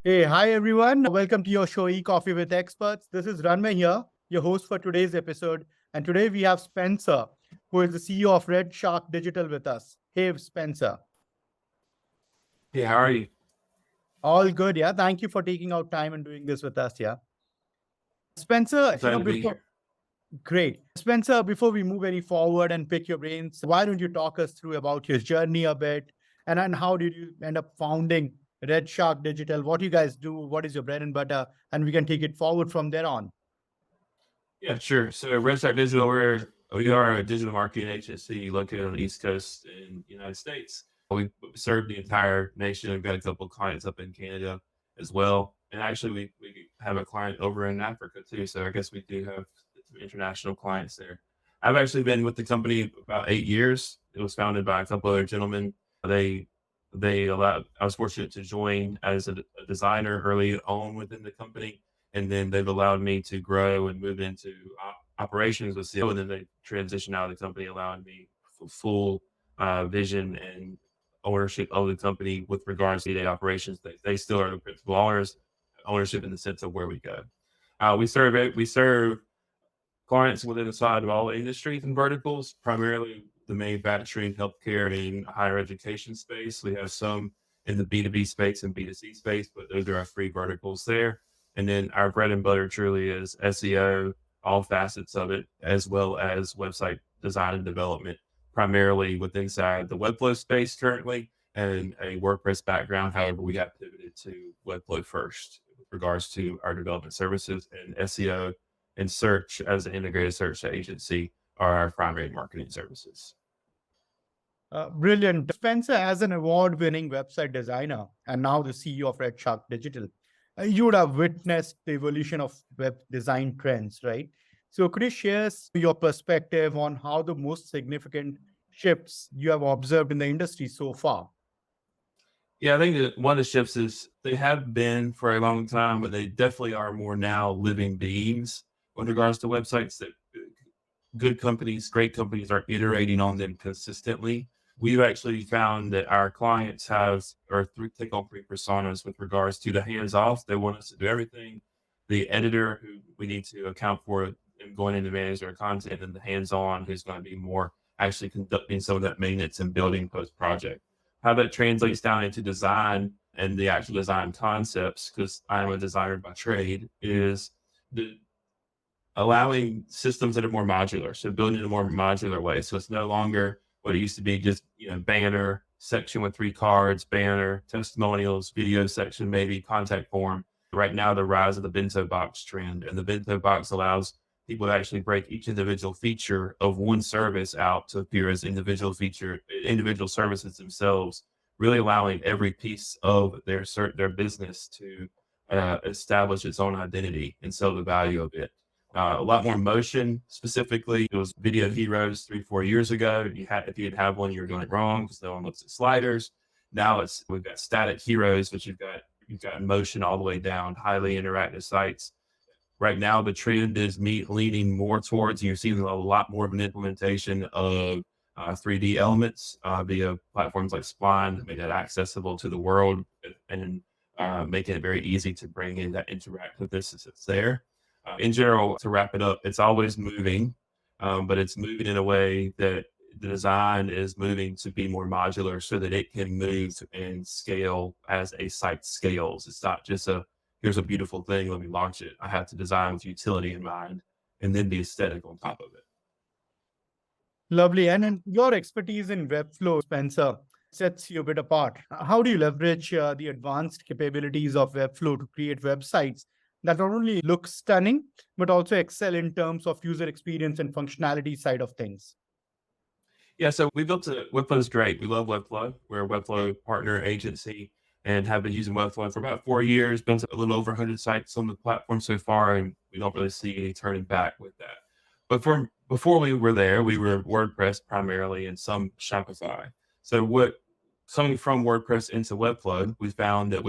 Hey, hi everyone. Welcome to your show Coffee with Experts. This is Ranmay here, your host for today's episode. And today we have Spencer, who is the CEO of Red Shark Digital with us. Hey, Spencer. Hey, how are you? All good, yeah. Thank you for taking out time and doing this with us, yeah. Spencer, Excited to be before here. great. Spencer, before we move any forward and pick your brains, why don't you talk us through about your journey a bit? And then how did you end up founding Red Shark Digital? What do you guys do? What is your bread and butter? And we can take it forward from there on. Yeah, sure. So Red Shark Digital, we are a digital marketing agency located on the East Coast in the United States. We serve the entire nation. We've got a couple of clients up in Canada as well. And actually, we have a client over in Africa too. So I guess we do have some international clients there. I've actually been with the company about 8 years. It was founded by a couple other gentlemen. They I was fortunate to join as a designer early on within the company, and then they've allowed me to grow and move into operations with SEO, and then they transitioned out of the company, allowing me full vision and ownership of the company with regards to day operations. They still are the principal owners, ownership in the sense of where we go. We serve clients within the side of all industries and verticals, primarily the manufacturing, healthcare, and higher education space. We have some in the B2B space and B2C space, but those are our three verticals there. And then our bread and butter truly is SEO, all facets of it, as well as website design and development, primarily with inside the Webflow space currently and a WordPress background. However, we got pivoted to Webflow first with regards to our development services, and SEO and search as an integrated search agency are our primary marketing services. Brilliant. Spencer, as an award winning website designer and now the CEO of Red Shark Digital, you would have witnessed the evolution of web design trends, right? So, could you share your perspective on how the most significant shifts you have observed in the industry so far? Yeah, I think that one of the shifts is they have been for a long time, but they definitely are more now living beings with regards to websites that good companies, great companies are iterating on them consistently. We've actually found that our clients have or take on three personas with regards to the hands off. They want us to do everything. The editor who we need to account for and going in to manage their content, and the hands on who's going to be more actually conducting some of that maintenance and building post project. How that translates down into design and the actual design concepts, because I'm a designer by trade, is the allowing systems that are more modular. So building in a more modular way. So it's no longer what it used to be, just banner section with 3 cards, banner, testimonials, video section, maybe contact form. Right now, the rise of the bento box trend, and the bento box allows people to actually break each individual feature of one service out to appear as individual services themselves, really allowing every piece of their business to establish its own identity and sell the value of it. A lot more motion. Specifically, it was video heroes 3-4 years ago. If you didn't have one, you were doing it wrong because no one looks at sliders. Now we've got static heroes, which you've got motion all the way down, highly interactive sites. Right now, the trend is leaning more towards, you're seeing a lot more of an implementation of 3D elements via platforms like Spline that make that accessible to the world, and making it very easy to bring in that interactiveness that's there. In general, to wrap it up, it's always moving, but it's moving in a way that the design is moving to be more modular so that it can move and scale as a site scales. It's not just here's a beautiful thing, let me launch it. I have to design with utility in mind and then the aesthetic on top of it. Lovely. And then your expertise in Webflow, Spencer, sets you a bit apart. How do you leverage the advanced capabilities of Webflow to create websites that not only look stunning, but also excel in terms of user experience and functionality side of things? Yeah, so Webflow is great. We love Webflow. We're a Webflow partner agency and have been using Webflow for about 4 years, built a little over 100 sites on the platform so far, and we don't really see any turning back with that. But before we were there, we were WordPress primarily and some Shopify. So coming from WordPress into Webflow, we found that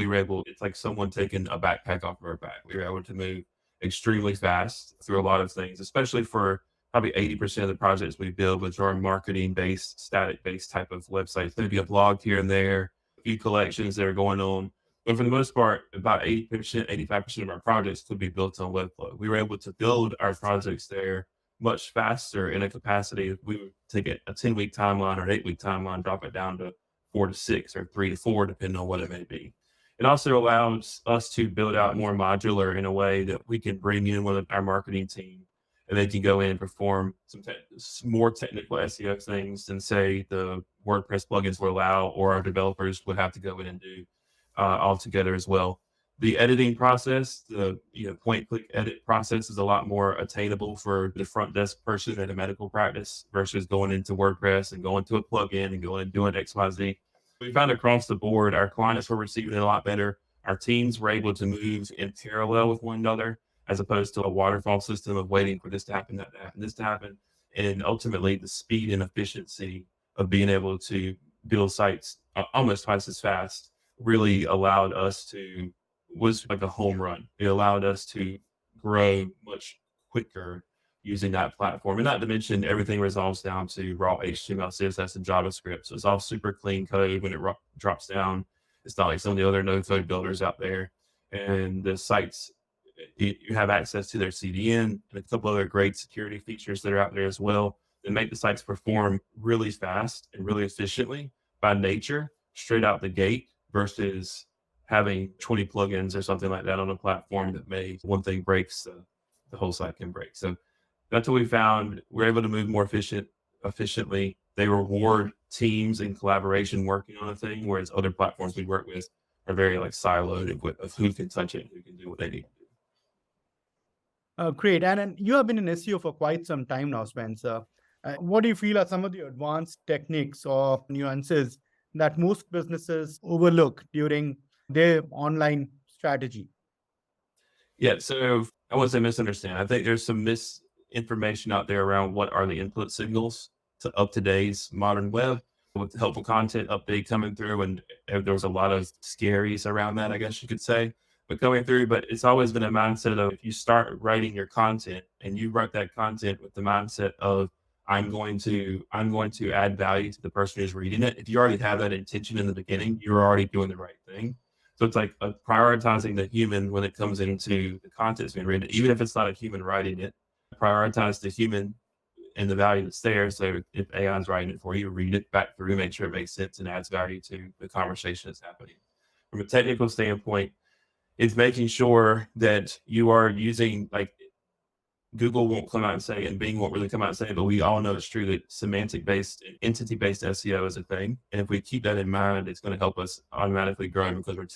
it's like someone taking a backpack off of our back. We were able to move extremely fast through a lot of things, especially for probably 80% of the projects we build, which are marketing based, static based type of websites. Maybe a blog here and there, a few collections that are going on. But for the most part, about 80%, 85% of our projects could be built on Webflow. We were able to build our projects there much faster in a capacity. We would take a 10-week timeline or an 8-week timeline, drop it down to 4 to 6 or 3 to 4, depending on what it may be. It also allows us to build out more modular in a way that we can bring in with our marketing team, and they can go in and perform some more technical SEO things than say the WordPress plugins will allow, or our developers would have to go in and do altogether as well. The editing process, the point click edit process, is a lot more attainable for the front desk person at a medical practice versus going into WordPress and going to a plugin and going and doing XYZ. We found across the board, our clients were receiving it a lot better. Our teams were able to move in parallel with one another, as opposed to a waterfall system of waiting for this to happen, that to happen, this to happen. And ultimately, the speed and efficiency of being able to build sites almost twice as fast really allowed us to, was like a home run. It allowed us to grow much quicker using that platform. And not to mention, everything resolves down to raw HTML, CSS, and JavaScript. So it's all super clean code when it drops down. It's not like some of the other no-code builders out there. And the sites, you have access to their CDN and a couple other great security features that are out there as well that make the sites perform really fast and really efficiently by nature, straight out the gate, versus having 20 plugins or something like that on a platform that may, one thing breaks, the whole site can break. So that's what we found. We're able to move more efficiently. They reward teams in collaboration working on a thing, whereas other platforms we work with are very like siloed of who can touch it and who can do what they need to do. Great. And you have been in SEO for quite some time now, Spencer. What do you feel are some of the advanced techniques or nuances that most businesses overlook during their online strategy? Yeah, so I wouldn't say misunderstand. I think there's some misinformation out there around what are the input signals to up to today's modern web with helpful content update coming through. And there was a lot of scaries around that, I guess you could say, but coming through. But it's always been a mindset of, if you start writing your content and you write that content with the mindset of, I'm going to add value to the person who's reading it. If you already have that intention in the beginning, you're already doing the right thing. So it's like prioritizing the human when it comes into the content that's being written, even if it's not a human writing it. Prioritize the human and the value that's there. So if AI is writing it for you, read it back through, make sure it makes sense and adds value to the conversation that's happening. From a technical standpoint, it's making sure that you are using, like, Google won't come out and say, and Bing won't really come out and say, but we all know it's true that semantic-based, entity-based SEO is a thing. And if we keep that in mind, it's going to help us automatically grow, because we're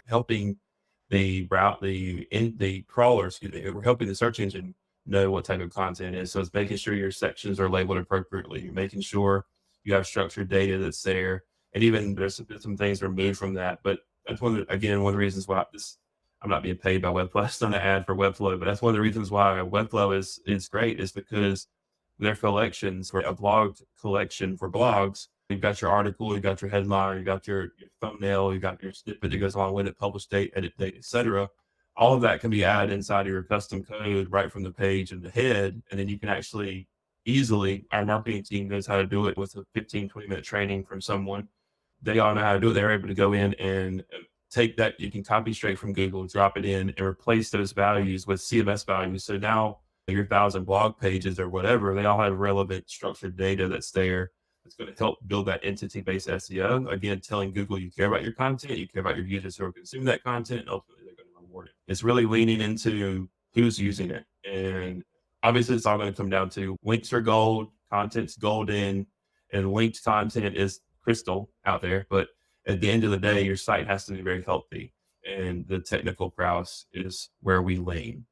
helping the crawler, we're helping the search engine know what type of content it is. So it's making sure your sections are labeled appropriately. You're making sure you have structured data that's there. And even there's some things removed from that. But that's one of the reasons why I'm not being paid by Webflow. It's not an ad for Webflow, but that's one of the reasons why Webflow is great, is because their collections, for a blog collection for blogs, you've got your article, you've got your headline, you've got your thumbnail, you've got your snippet that goes along with it, publish date, edit date, etc. All of that can be added inside of your custom code right from the page and the head. And then you can actually easily, our marketing team knows how to do it with a 15-20 minute training from someone. They all know how to do it. They're able to go in and take that, you can copy straight from Google, drop it in, and replace those values with CMS values. So now your 1,000 blog pages or whatever, they all have relevant structured data that's there. It's going to help build that entity-based SEO. Again, telling Google you care about your content, you care about your users who are consuming that content, and ultimately they're going to reward it. It's really leaning into who's using it. And obviously it's all going to come down to links are gold, content's golden, and linked content is crystal out there. But at the end of the day, your site has to be very healthy, and the technical prowess is where we lean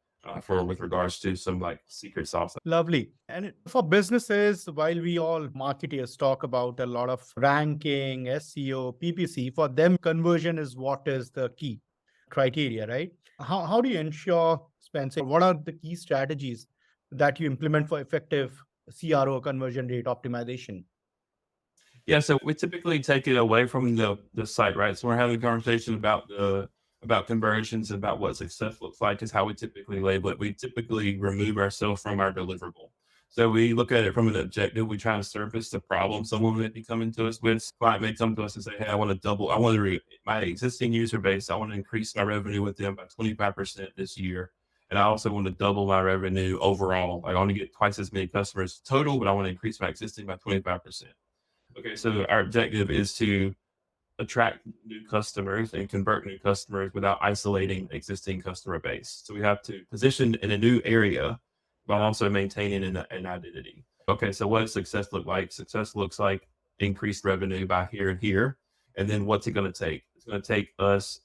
with regards to some like secret sauce. Lovely. And for businesses, while we all marketers talk about a lot of ranking, SEO, PPC, for them, conversion is what is the key criteria, right? How do you ensure, Spencer, what are the key strategies that you implement for effective CRO, conversion rate optimization? Yeah, so we typically take it away from the site, right? So we're having a conversation about conversions, about what success looks like, is how we typically label it. We typically remove ourselves from our deliverable. So we look at it from an objective. We try to surface the problem someone may be coming to us with. Client may come to us and say, "Hey, I want to double. I want to my existing user base. I want to increase my revenue with them by 25% this year, and I also want to double my revenue overall. I want to get twice as many customers total, but I want to increase my existing by 25%." Okay, so our objective is to attract new customers and convert new customers without isolating existing customer base. So we have to position in a new area while also maintaining an identity. Okay, so what does success look like? Success looks like increased revenue by here and here. And then what's it going to take? It's going to take us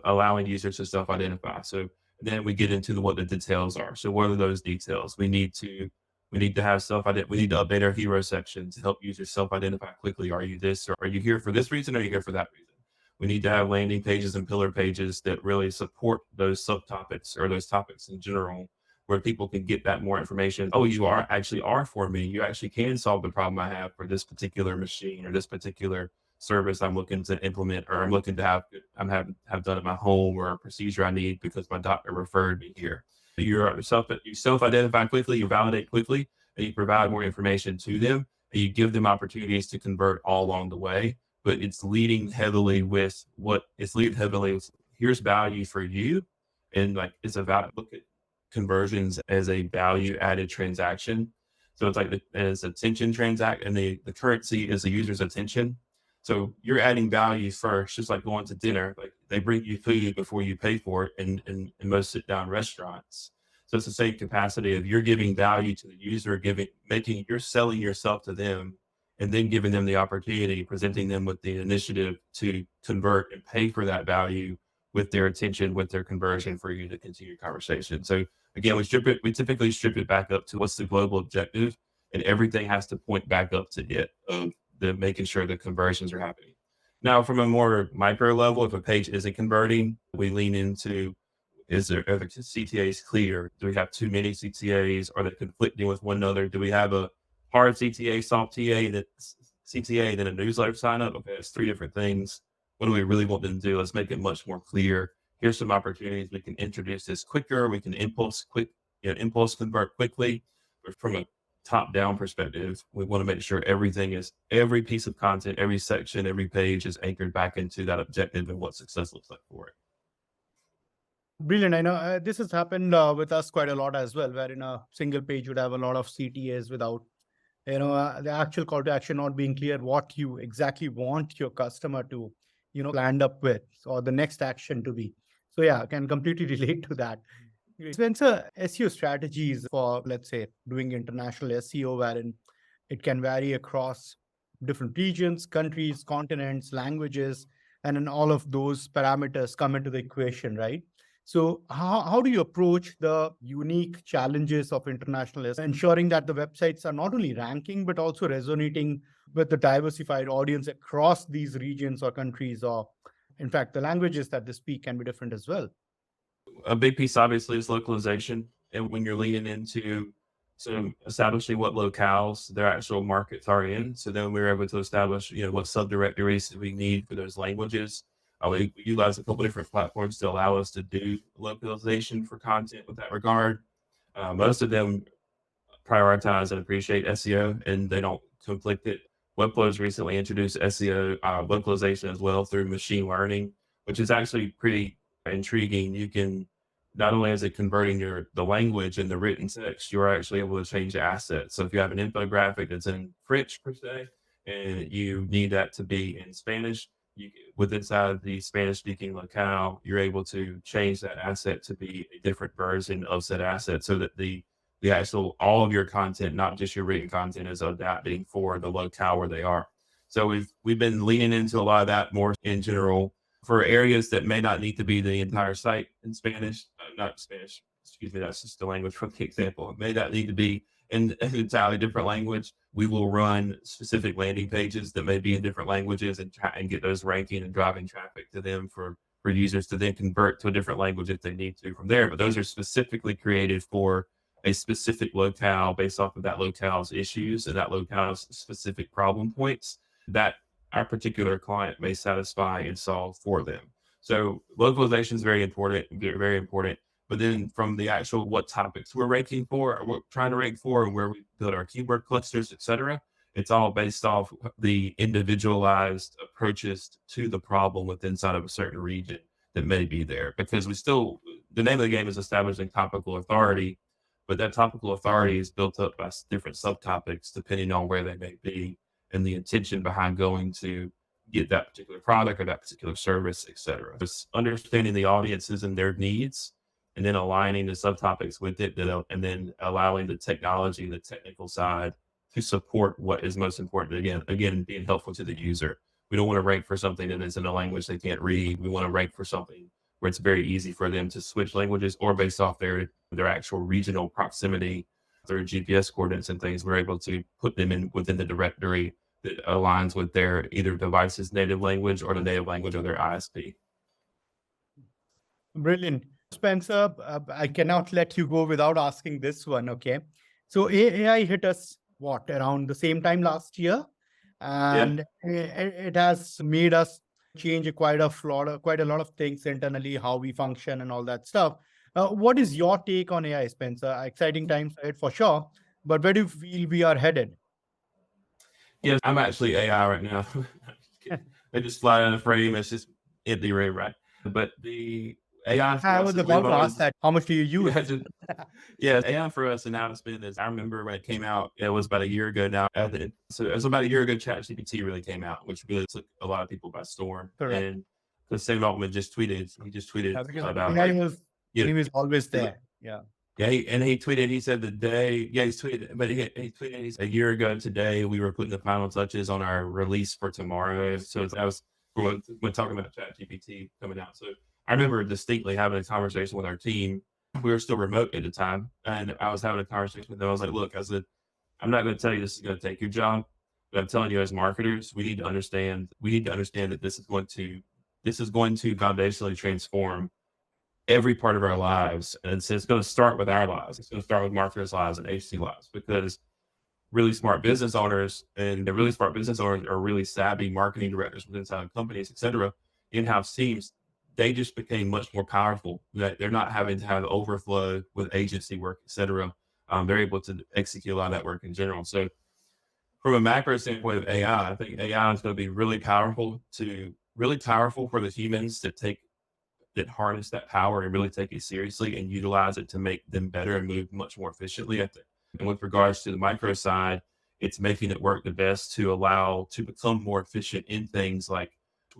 allowing users to self-identify. So then we get into what the details are. So what are those details? We need to have we need to update our hero section to help users self-identify quickly. Are you this, or are you here for this reason? Or are you here for that reason? We need to have landing pages and pillar pages that really support those subtopics or those topics in general, where people can get that more information. Oh, you are for me. You actually can solve the problem I have for this particular machine or this particular service I'm looking to implement, or I'm looking to have done at my home, or a procedure I need because my doctor referred me here. You self-identify quickly, you validate quickly, and you provide more information to them, and you give them opportunities to convert all along the way. But it's leading heavily with here's value for you, and like it's about look at conversions as a value added transaction. So it's like as attention transact, and the currency is the user's attention. So you're adding value first, just like going to dinner. Like they bring you food before you pay for it in most sit down restaurants. So it's the same capacity of you're giving value to the user, you're selling yourself to them, and then giving them the opportunity, presenting them with the initiative to convert and pay for that value with their attention, with their conversion for you to continue conversation. So again, we typically strip it back up to what's the global objective, and everything has to point back up to it. The making sure the conversions are happening. Now, from a more micro level, if a page isn't converting, we lean into are the CTAs clear? Do we have too many CTAs? Are they conflicting with one another? Do we have a hard CTA, soft CTA, then a newsletter sign up? Okay, it's three different things. What do we really want them to do? Let's make it much more clear. Here's some opportunities. We can introduce this quicker. We can impulse convert quickly. But from a top-down perspective, we want to make sure every piece of content, every section, every page is anchored back into that objective and what success looks like for it. Brilliant. I know this has happened with us quite a lot as well, where in a single page you'd have a lot of CTAs without, the actual call to action not being clear what you exactly want your customer to, land up with, or the next action to be. So yeah, I can completely relate to that. Spencer, SEO strategies for, let's say, doing international SEO, wherein it can vary across different regions, countries, continents, languages, and then all of those parameters come into the equation, right? So how do you approach the unique challenges of international SEO, ensuring that the websites are not only ranking, but also resonating with the diversified audience across these regions or countries, or in fact, the languages that they speak can be different as well? A big piece obviously is localization. And when you're leaning into establishing what locales their actual markets are in. So then we're able to establish, what subdirectories we need for those languages. We utilize a couple different platforms to allow us to do localization for content with that regard. Most of them prioritize and appreciate SEO, and they don't conflict it. Webflow has recently introduced SEO localization as well through machine learning, which is actually pretty intriguing. You can not only is it converting the language and the written text, you're actually able to change the assets. So if you have an infographic that's in French per se, and you need that to be in Spanish, inside the Spanish speaking locale, you're able to change that asset to be a different version of said asset, so that the actual all of your content, not just your written content, is adapting for the locale where they are. So we've been leaning into a lot of that more in general for areas that may not need to be the entire site in Spanish, not Spanish, excuse me, that's just the language from the example. It may not need to be in an entirely different language. We will run specific landing pages that may be in different languages and try and get those ranking and driving traffic to them for users to then convert to a different language if they need to from there. But those are specifically created for a specific locale based off of that locale's issues and that locale's specific problem points that our particular client may satisfy and solve for them. So localization is very important, very important. But then from the actual what topics we're ranking for, or what we're trying to rank for, and where we build our keyword clusters, et cetera, it's all based off the individualized approaches to the problem within inside of a certain region that may be there. Because the name of the game is establishing topical authority, but that topical authority is built up by different subtopics depending on where they may be and the intention behind going to get that particular product or that particular service, et cetera. Just understanding the audiences and their needs, and then aligning the subtopics with it, and then allowing the technology, the technical side to support what is most important. Again, being helpful to the user. We don't want to rank for something that is in a language they can't read. We want to rank for something where it's very easy for them to switch languages, or based off their actual regional proximity, their GPS coordinates and things, we're able to put them in within the directory that aligns with their either device's native language or the native language of their ISP. Brilliant. Spencer, I cannot let you go without asking this one. Okay. So AI hit us around the same time last year, and it has made us change quite a lot of things internally, how we function and all that stuff. What is your take on AI, Spencer? Exciting times ahead for sure, but where do you feel we are headed? Yes, I'm actually AI right now. They just fly out of the frame. It's just empty ray, right? But the AI for I us was is about to ask always, that. How much do you use? yeah, AI for us and now it's been is I remember when it came out, it was about a year ago now. So it was about a year ago ChatGPT really came out, which really took a lot of people by storm. Correct. And the Sam Altman he just tweeted about AI was you know, always there. Yeah. yeah, he tweeted, he said he's tweeted, but he tweeted, he said, a year ago today, we were putting the final touches on our release for tomorrow. So that was when talking about ChatGPT coming out. So I remember distinctly having a conversation with our team. We were still remote at the time. And I was having a conversation with them. I was like, look, I said, I'm not going to tell you this is going to take your job, but I'm telling you as marketers, we need to understand that this is going to foundationally transform every part of our lives. And so it's going to start with our lives. It's going to start with marketers' lives and agency lives, because really smart business owners are really savvy marketing directors within inside companies, et cetera, in-house teams. They just became much more powerful. That they're not having to have overflow with agency work, et cetera. They're able to execute a lot of that work in general. So from a macro standpoint of AI, I think AI is going to be really powerful for the humans that harness that power and really take it seriously and utilize it to make them better and move much more efficiently. I think. And with regards to the micro side, it's making it work the best to become more efficient in things like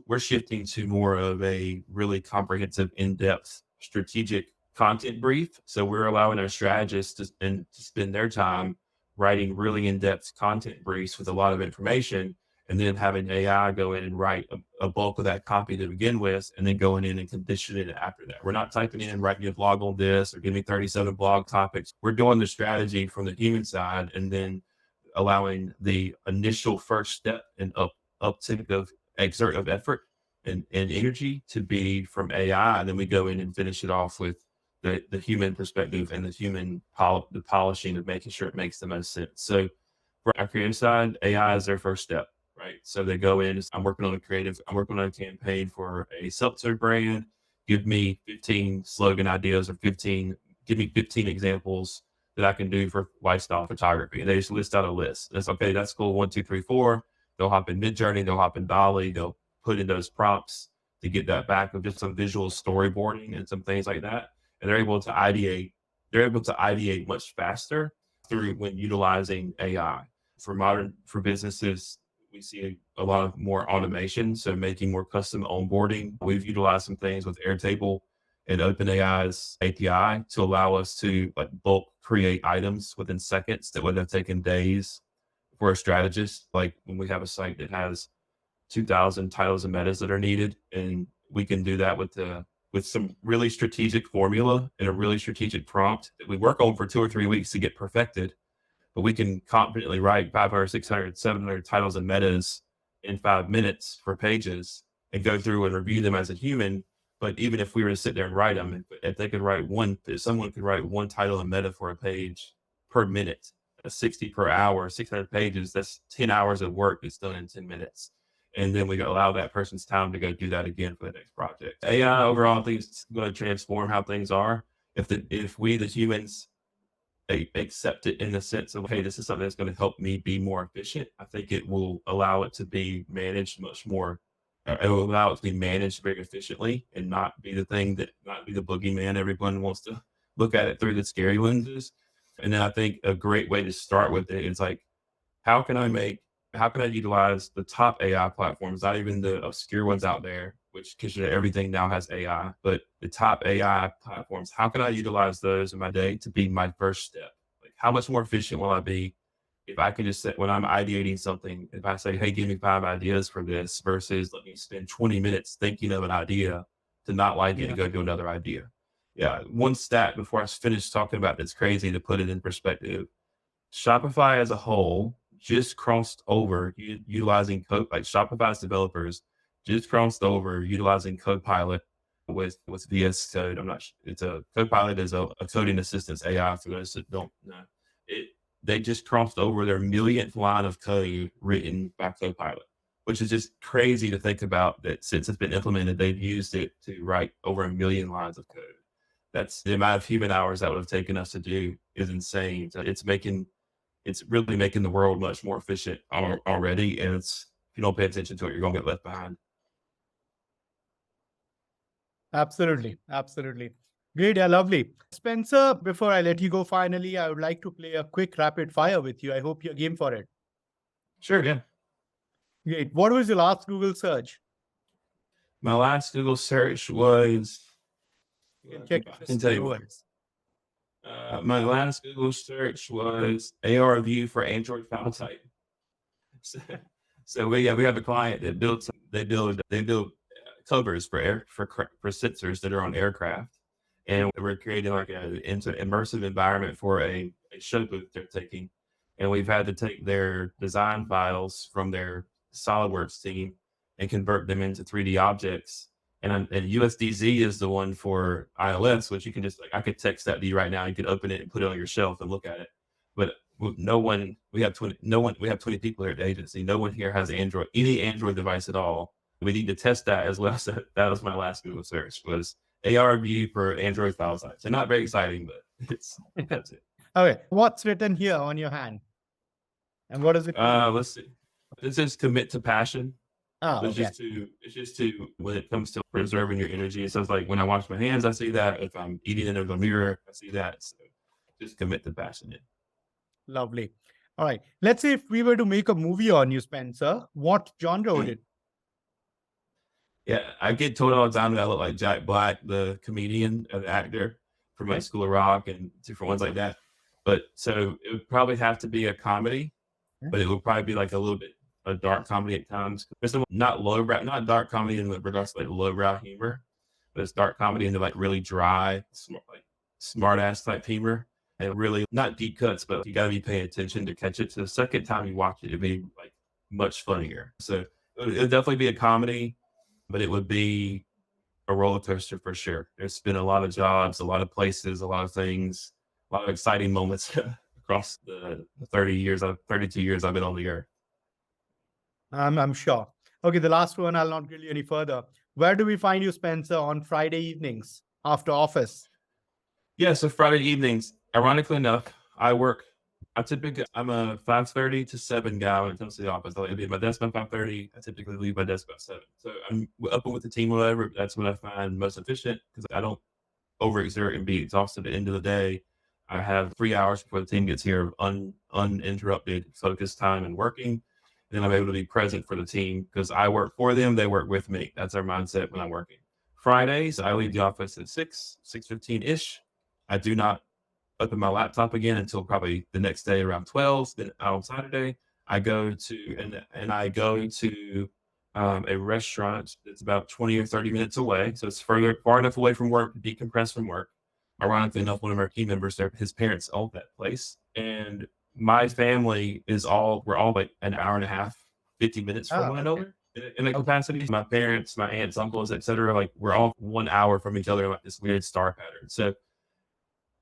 we're shifting to more of a really comprehensive, in-depth strategic content brief. So we're allowing our strategists to spend their time writing really in-depth content briefs with a lot of information, and then having AI go in and write a bulk of that copy to begin with, and then going in and condition it after that. We're not typing in, write me a blog on this, or give me 37 blog topics. We're doing the strategy from the human side, and then allowing the initial first step and uptick of exert of effort and energy to be from AI. And then we go in and finish it off with the human perspective and the polishing of making sure it makes the most sense. So for our creative side, AI is their first step. Right. So they go in, I'm working on a campaign for a seltzer brand. Give me 15 slogan ideas, or give me 15 examples that I can do for lifestyle photography. And they just list out a list. That's okay. That's cool. 1, 2, 3, 4. They'll hop in Midjourney. They'll hop in Dolly. They'll put in those prompts to get that back of just some visual storyboarding and some things like that. And they're able to ideate. They're able to ideate much faster when utilizing AI. For businesses, we see a lot of more automation, so making more custom onboarding. We've utilized some things with Airtable and OpenAI's API to allow us to bulk create items within seconds that would have taken days for a strategist. Like when we have a site that has 2,000 titles and metas that are needed, and we can do that with some really strategic formula and a really strategic prompt that we work on for 2 or 3 weeks to get perfected. But we can confidently write 500, 600, 700 titles and metas in 5 minutes for pages and go through and review them as a human. But even if we were to sit there and write them, if someone could write one title and meta for a page per minute, 60 per hour, 600 pages, that's 10 hours of work that's done in 10 minutes. And then we allow that person's time to go do that again for the next project. AI overall, I think it's going to transform how things are. if we the humans accept it in the sense of, hey, this is something that's going to help me be more efficient, I think it will allow it to be managed much more. It will allow it to be managed very efficiently and not be not be the boogeyman everyone wants to look at it through the scary lenses. And then I think a great way to start with it is like, how can I make, how can I utilize the top AI platforms, not even the obscure ones out there, which because everything now has AI, but the top AI platforms, how can I utilize those in my day to be my first step? Like, how much more efficient will I be if I can just say, when I'm ideating something, if I say, hey, give me 5 ideas for this versus let me spend 20 minutes thinking of an idea to not like it Yeah. and go do another idea. Yeah. One stat before I finish talking about this crazy to put it in perspective. Shopify as a whole just crossed over utilizing code, like Shopify's developers just crossed over utilizing Copilot with VS Code. I'm not sure. It's a Copilot is a coding assistance AI for those that don't know. It they just crossed over their millionth line of code written by Copilot, which is just crazy to think about that since it's been implemented, they've used it to write over 1 million lines of code. That's the amount of human hours that would have taken us to do is insane. So it's really making the world much more efficient already. And if you don't pay attention to it, you're going to get left behind. Absolutely. Absolutely. Great. Yeah, lovely. Spencer, before I let you go, finally, I would like to play a quick rapid fire with you. I hope you're game for it. Sure, yeah. Great. What was your last Google search? My last Google search was, You can check I can tell you what. words. My last Google search was AR view for Android file type. So we have a client that they build covers for sensors that are on aircraft, and we're creating like an immersive environment for a show booth they're taking, and we've had to take their design files from their SolidWorks team and convert them into 3D objects. And USDZ is the one for iOS, which you can just, like, I could text that to you right now. You could open it and put it on your shelf and look at it. But we have 20 people here at the agency. No one here has any Android device at all. We need to test that as well. So that was my last Google search, was AR view for Android file size. So not very exciting, but that's it. Okay. What's written here on your hand? And what does it mean? Let's see. This is commit to passion. It's Okay. just to when it comes to preserving your energy. It says, like, when I wash my hands, I see that. If I'm eating in a mirror, I see that. So just commit to passion. Yeah. Lovely. All right. Let's say if we were to make a movie on you, Spencer, what genre would it? Yeah, I get told all the time that I look like Jack Black, the comedian, the actor from like School of Rock and different ones like that. But so it would probably have to be a comedy, but it would probably be like a little bit a dark comedy at times. It's not lowbrow, not dark comedy in regards to like lowbrow humor, but it's dark comedy into like really dry, smart ass type humor, and really not deep cuts, but you got to be paying attention to catch it. So the second time you watch it, it'd be like much funnier. So it'd definitely be a comedy, but it would be a roller coaster for sure. There's been a lot of jobs, a lot of places, a lot of things, a lot of exciting moments across the 32 years I've been on the earth. I'm sure. Okay, the last one, I'll not grill you any further. Where do we find you, Spencer, on Friday evenings after office? Yeah, so Friday evenings, ironically enough, I'm a 5:30 to 7 guy when it comes to the office. I'll be at my desk by 5:30. I typically leave my desk by 7. So I'm up with the team or whatever. That's when I find most efficient because I don't overexert and be exhausted at the end of the day. I have 3 hours before the team gets here of uninterrupted focus time and working. Then I'm able to be present for the team because I work for them. They work with me. That's our mindset when I'm working. Fridays, I leave the office at 6:15-ish. I do not open my laptop again until probably the next day around 12. Then on Saturday, I go to a restaurant that's about 20 or 30 minutes away. So it's far enough away from work to decompress from work. Ironically enough, one of our team members, his parents own that place. And my family we're all like an hour and a half, 50 minutes from one another in the capacity. My parents, my aunts, uncles, etc. Like we're all 1 hour from each other in like this weird star pattern. So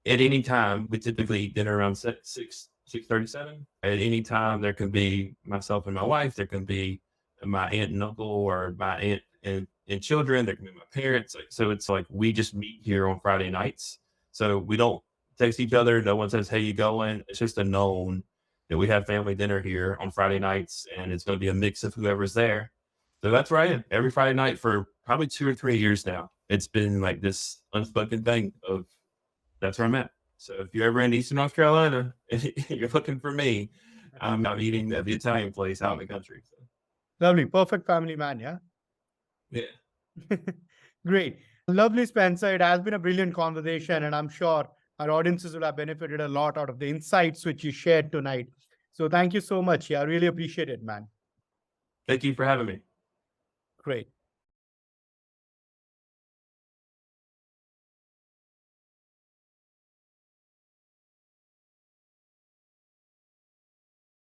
at any time, we typically eat dinner around 6:37. At any time, there can be myself and my wife. There can be my aunt and uncle, or my aunt and children. There can be my parents. So it's like we just meet here on Friday nights So we don't text each other. No one says, "Hey, you going?" It's just a known that we have family dinner here on Friday nights, and it's going to be a mix of whoever's there. So that's where I am every Friday night for probably 2 or 3 years now. It's been like this unspoken thing of that's where I'm at. So if you're ever in Eastern North Carolina and you're looking for me, I'm eating at the Italian place out in the country. So, Lovely. Perfect family man. Yeah. yeah. Great. Lovely, Spencer. It has been a brilliant conversation, and I'm sure our audiences will have benefited a lot out of the insights which you shared tonight. So thank you so much. Yeah, I really appreciate it, man. Thank you for having me. Great.